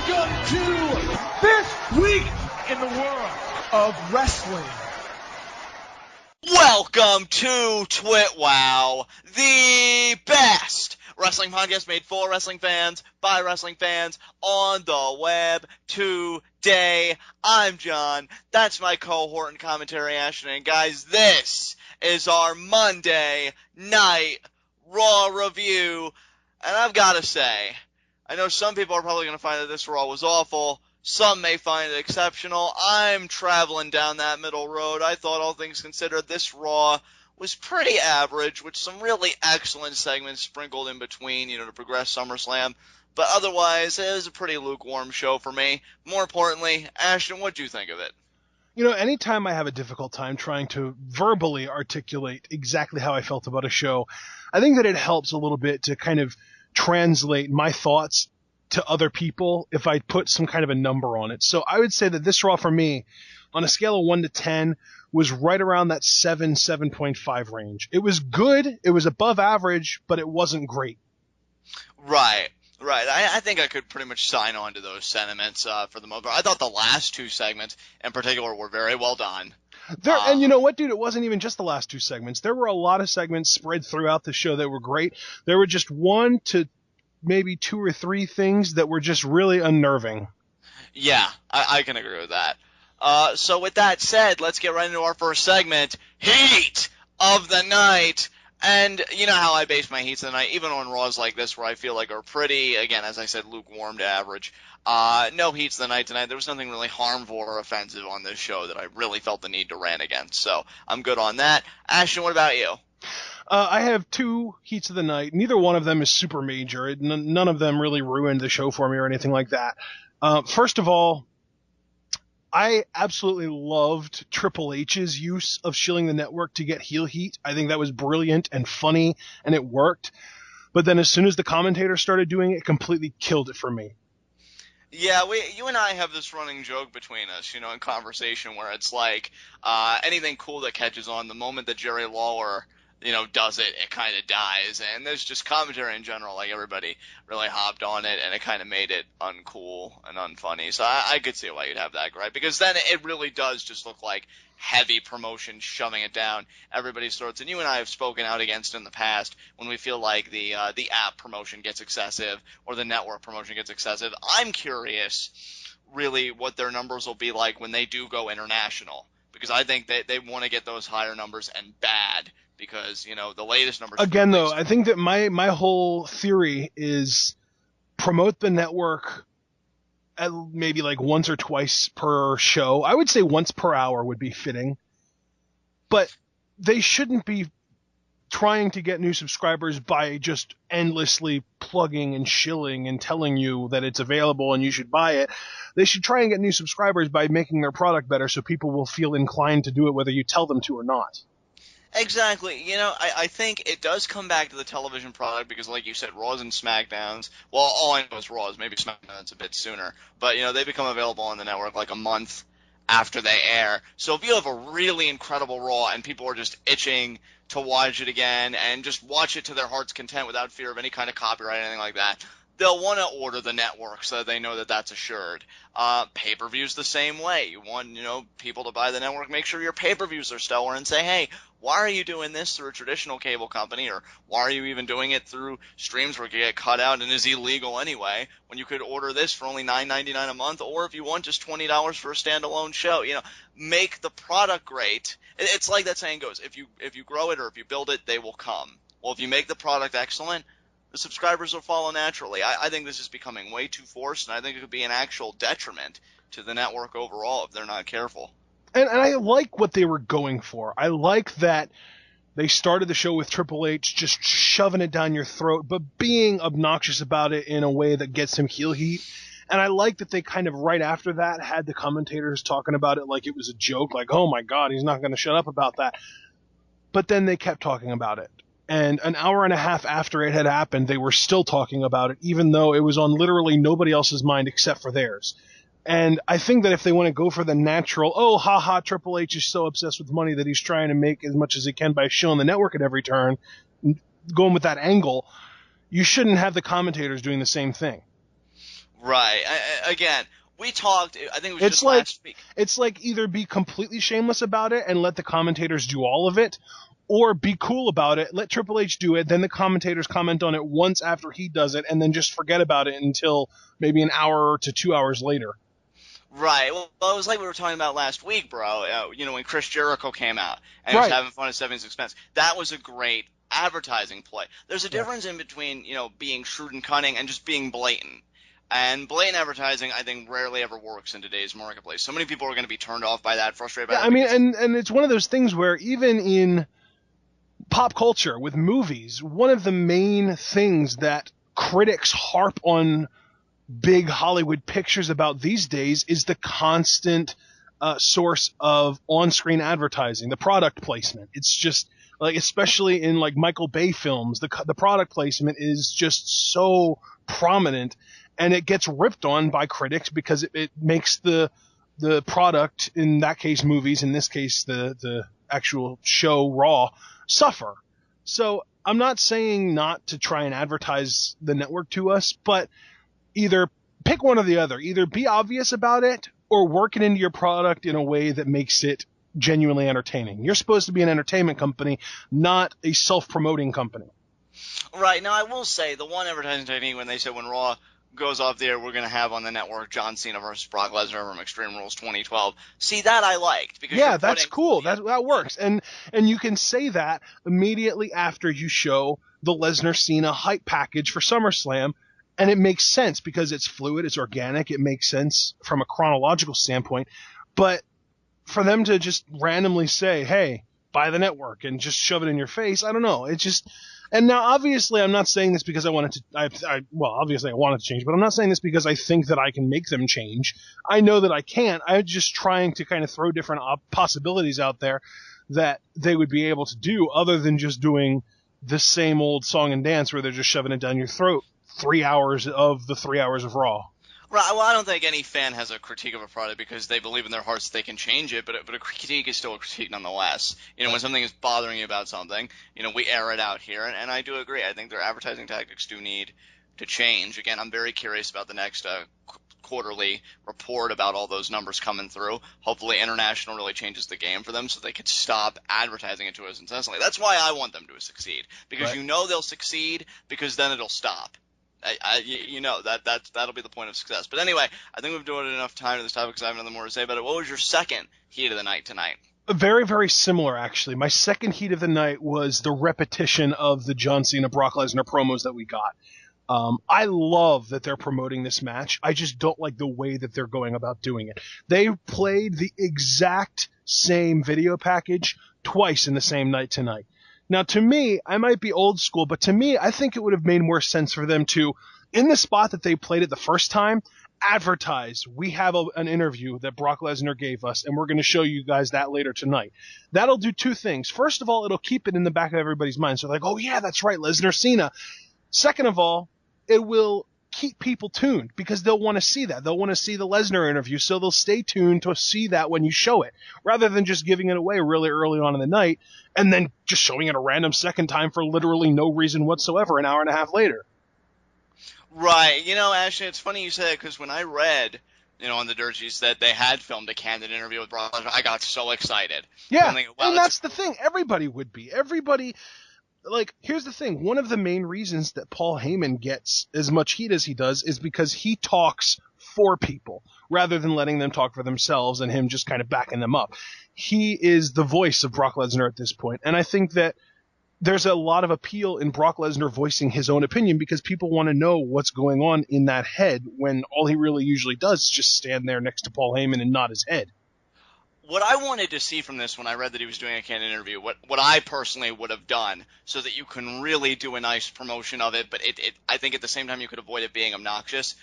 Welcome to This Week in the World of Wrestling. Welcome to TWitWoW, the best wrestling podcast made for wrestling fans, by wrestling fans, on the web today. I'm John, that's my cohort and commentary Ashton, and guys, this is our Monday Night Raw review, and I've gotta say, I know some people are probably gonna find that this Raw was awful. Some may find it exceptional. I'm traveling down that middle road. I thought, all things considered, this Raw was pretty average, with some really excellent segments sprinkled in between, to progress SummerSlam. But otherwise, it was a pretty lukewarm show for me. More importantly, Ashton, what'd you think of it? Anytime I have a difficult time trying to verbally articulate exactly how I felt about a show, I think that it helps a little bit to kind of translate my thoughts to other people if I put some kind of a number on it. So I would say that this Raw for me, on a scale of 1 to 10, was right around that 7.5 range. It was good, it was above average, but it wasn't great. Right. I think I could pretty much sign on to those sentiments for the most part. I thought the last two segments in particular were very well done. And you know what, dude? It wasn't even just the last two segments. There were a lot of segments spread throughout the show that were great. There were just 1 to maybe 2 or 3 things that were just really unnerving. Yeah, I can agree with that. So with that said, let's get right into our first segment, Heat of the Night. And you know how I base my heats of the night, even on Raws like this where I feel like are pretty, again, as I said, lukewarm to average. No heats of the night tonight. There was nothing really harmful or offensive on this show that I really felt the need to rant against. So I'm good on that. Ashton, what about you? I have 2 heats of the night. Neither one of them is super major. None of them really ruined the show for me or anything like that. First of all, I absolutely loved Triple H's use of shilling the network to get heel heat. I think that was brilliant and funny, and it worked. But then as soon as the commentators started doing it, it completely killed it for me. Yeah, you and I have this running joke between us, in conversation where it's like anything cool that catches on, the moment that Jerry Lawler does it, it kind of dies. And there's just commentary in general, like everybody really hopped on it, and it kind of made it uncool and unfunny. So I could see why you'd have that gripe, because then it really does just look like heavy promotion shoving it down everybody's throats. And you and I have spoken out against in the past when we feel like the app promotion gets excessive or the network promotion gets excessive. I'm curious, really, what their numbers will be like when they do go international, because I think they want to get those higher numbers, and bad. Because, the latest numbers... Again, though, I think that my whole theory is promote the network at maybe like once or twice per show. I would say once per hour would be fitting. But they shouldn't be trying to get new subscribers by just endlessly plugging and shilling and telling you that it's available and you should buy it. They should try and get new subscribers by making their product better so people will feel inclined to do it whether you tell them to or not. Exactly. I think it does come back to the television product because, like you said, Raws and SmackDowns, well, all I know is Raws, maybe SmackDowns a bit sooner, but, they become available on the network like a month after they air. So if you have a really incredible Raw and people are just itching to watch it again and just watch it to their heart's content without fear of any kind of copyright or anything like that, they'll want to order the network so that they know that that's assured. Pay-per-views the same way. You want, people to buy the network, make sure your pay-per-views are stellar, and say, hey, why are you doing this through a traditional cable company, or why are you even doing it through streams where it can get cut out and is illegal anyway, when you could order this for only $9.99 a month, or if you want, just $20 for a standalone show. Make the product great. It's like that saying goes, if you grow it or if you build it, they will come. Well, if you make the product excellent, the subscribers will follow naturally. I think this is becoming way too forced, and I think it could be an actual detriment to the network overall if they're not careful. And I like what they were going for. I like that they started the show with Triple H just shoving it down your throat, but being obnoxious about it in a way that gets him heel heat. And I like that they kind of right after that had the commentators talking about it like it was a joke, like, oh my God, he's not going to shut up about that. But then they kept talking about it. And an hour and a half after it had happened, they were still talking about it, even though it was on literally nobody else's mind except for theirs. And I think that if they want to go for the natural, oh, haha, Triple H is so obsessed with money that he's trying to make as much as he can by showing the network at every turn, going with that angle, you shouldn't have the commentators doing the same thing. Right. Again, we talked. I think it was It's just like last week. it's like either be completely shameless about it and let the commentators do all of it, or be cool about it, let Triple H do it, then the commentators comment on it once after he does it, and then just forget about it until maybe an hour to 2 hours later. Right. Well, it was like we were talking about last week, bro. When Chris Jericho came out and he was Right. having fun at Stephanie's expense. That was a great advertising play. There's a Yeah. difference in between, being shrewd and cunning and just being blatant. And blatant advertising, I think, rarely ever works in today's marketplace. So many people are going to be turned off by that, frustrated by Yeah, that. I mean, Because, and it's one of those things where even in pop culture with movies, one of the main things that critics harp on big Hollywood pictures about these days is the constant source of on-screen advertising, the product placement. It's just like, especially in like Michael Bay films, the product placement is just so prominent, and it gets ripped on by critics because it makes the product, in that case movies, in this case the actual show Raw, suffer. So I'm not saying not to try and advertise the network to us, but either pick one or the other. Either be obvious about it or work it into your product in a way that makes it genuinely entertaining. You're supposed to be an entertainment company, not a self-promoting company. right. Now, I will say, the one advertising technique when they said when Raw goes off the air, we're going to have on the network John Cena versus Brock Lesnar from Extreme Rules 2012. See, that I liked. Because Yeah, you're that's putting, cool. That works. And you can say that immediately after you show the Lesnar Cena hype package for SummerSlam, and it makes sense because it's fluid, it's organic, it makes sense from a chronological standpoint. But for them to just randomly say, "Hey, buy the network," and just shove it in your face, I don't know. It's just, and now obviously I'm not saying this because I wanted to. Well, obviously I wanted to change, but I'm not saying this because I think that I can make them change. I know that I can't. I'm just trying to kind of throw different possibilities out there that they would be able to do, other than just doing the same old song and dance where they're just shoving it down your throat 3 hours of the 3 hours of Raw. Right. Well, I don't think any fan has a critique of a product because they believe in their hearts that they can change it, but a critique is still a critique nonetheless. When something is bothering you about something, we air it out here, and I do agree. I think their advertising tactics do need to change. Again, I'm very curious about the next quarterly report about all those numbers coming through. Hopefully, international really changes the game for them so they could stop advertising it to us incessantly. That's why I want them to succeed, because Right. they'll succeed, because then it'll stop. That'll be the point of success. But anyway, I think we've devoted enough time to this topic because I have nothing more to say about it. What was your second heat of the night tonight? Very, very similar, actually. My second heat of the night was the repetition of the John Cena Brock Lesnar promos that we got. I love that they're promoting this match. I just don't like the way that they're going about doing it. They played the exact same video package twice in the same night tonight. Now, to me, I might be old school, but to me, I think it would have made more sense for them to, in the spot that they played it the first time, advertise, "We have an interview that Brock Lesnar gave us, and we're going to show you guys that later tonight." That'll do two things. First of all, it'll keep it in the back of everybody's mind. So like, "Oh yeah, that's right, Lesnar Cena." Second of all, it will keep people tuned because they'll want to see that. They'll want to see the Lesnar interview, so they'll stay tuned to see that when you show it, rather than just giving it away really early on in the night and then just showing it a random second time for literally no reason whatsoever an hour and a half later. Right. Ashley, it's funny you say it because when I read, on the dirt sheets that they had filmed a candid interview with Brock Lesnar, I got so excited. Yeah, I'm thinking, wow, and that's the thing. Everybody would be. Everybody, like, here's the thing. One of the main reasons that Paul Heyman gets as much heat as he does is because he talks for people rather than letting them talk for themselves and him just kind of backing them up. He is the voice of Brock Lesnar at this point, and I think that there's a lot of appeal in Brock Lesnar voicing his own opinion because people want to know what's going on in that head when all he really usually does is just stand there next to Paul Heyman and nod his head. what I wanted to see from this when I read that he was doing a candid interview, what I personally would have done so that you can really do a nice promotion of it, but I think at the same time you could avoid it being obnoxious.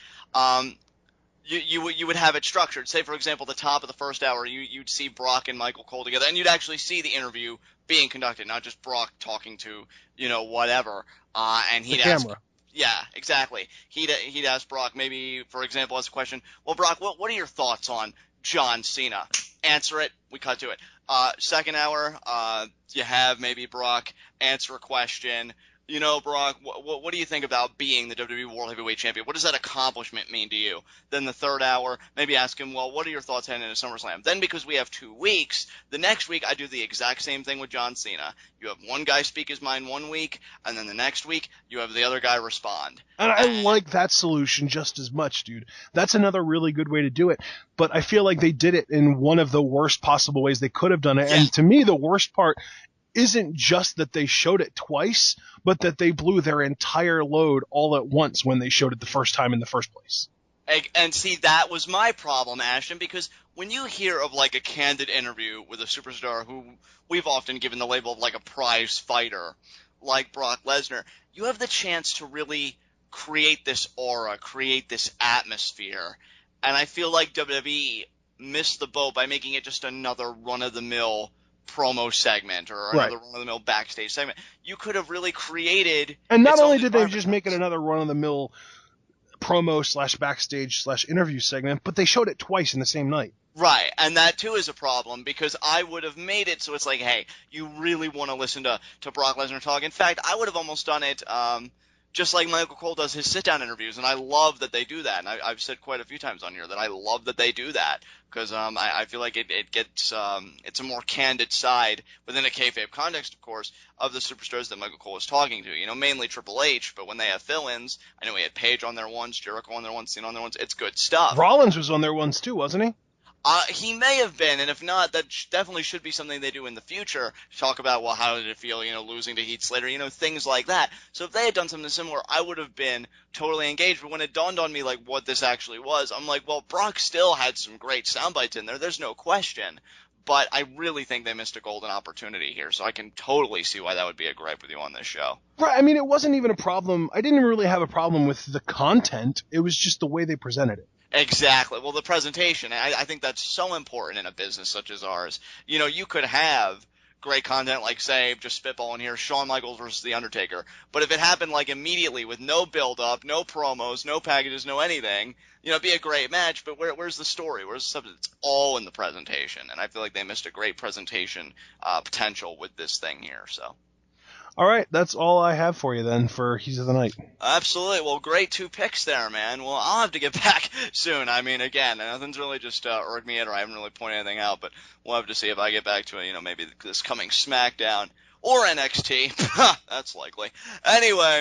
You would have it structured. Say, for example, the top of the first hour, you'd see Brock and Michael Cole together, and you'd actually see the interview being conducted, not just Brock talking to, whatever. And The he'd ask, camera. yeah, exactly. He'd ask Brock, maybe, for example, as a question, well, Brock, what are your thoughts on John Cena? Answer it. We cut to it. Second hour, you have maybe Brock answer a question. You know, Brock, what do you think about being the WWE World Heavyweight Champion? What does that accomplishment mean to you? Then the third hour, maybe ask him, well, what are your thoughts heading into SummerSlam? Then because we have 2 weeks, the next week I do the exact same thing with John Cena. You have one guy speak his mind one week, and then the next week you have the other guy respond. And I like that solution just as much, dude. That's another really good way to do it. But I feel like they did it in one of the worst possible ways they could have done it. Yeah. And to me, the worst part isn't just that they showed it twice, but that they blew their entire load all at once when they showed it the first time in the first place. And see, that was my problem, Ashton, because when you hear of like a candid interview with a superstar who we've often given the label of like a prize fighter, like Brock Lesnar, you have the chance to really create this aura, create this atmosphere. And I feel like WWE missed the boat by making it just another run-of-the-mill promo segment or another run-of-the-mill backstage segment. You could have really created. And not its only own did they environment. just make it another run-of-the-mill promo / backstage / interview segment, but they showed it twice in the same night. Right, and that too is a problem because I would have made it so it's like, hey, you really want to listen to Brock Lesnar talk. In fact, I would have almost done it just like Michael Cole does his sit-down interviews, and I love that they do that. And I've said quite a few times on here that I love that they do that because I feel like it gets it's a more candid side within a kayfabe context, of course, of the superstars that Michael Cole is talking to. You know, mainly Triple H, but when they have fill-ins, I know he had Paige on there once, Jericho on there once, Cena on there once. It's good stuff. Rollins was on there once too, wasn't he? He may have been, and if not, that definitely should be something they do in the future. Talk about, well, how did it feel, losing to Heath Slater, things like that. So if they had done something similar, I would have been totally engaged. But when it dawned on me, like, what this actually was, I'm like, well, Brock still had some great sound bites in there. There's no question. But I really think they missed a golden opportunity here, so I can totally see why that would be a gripe with you on this show. Right, I mean, it wasn't even a problem. I didn't really have a problem with the content. It was just the way they presented it. Exactly. Well, the presentation, I think that's so important in a business such as ours. You could have great content like, say, just spitballing here, Shawn Michaels versus The Undertaker. But if it happened like immediately with no build-up, no promos, no packages, no anything, it'd be a great match. But where's the story? Where's the stuff? It's all in the presentation. And I feel like they missed a great presentation potential with this thing here. So. All right, that's all I have for you then for Heat of the Night. Absolutely. Well, great 2 picks there, man. Well, I'll have to get back soon. I mean, again, nothing's really just irked me yet, or I haven't really pointed anything out, but we'll have to see if I get back to it, maybe this coming SmackDown or NXT. That's likely. Anyway,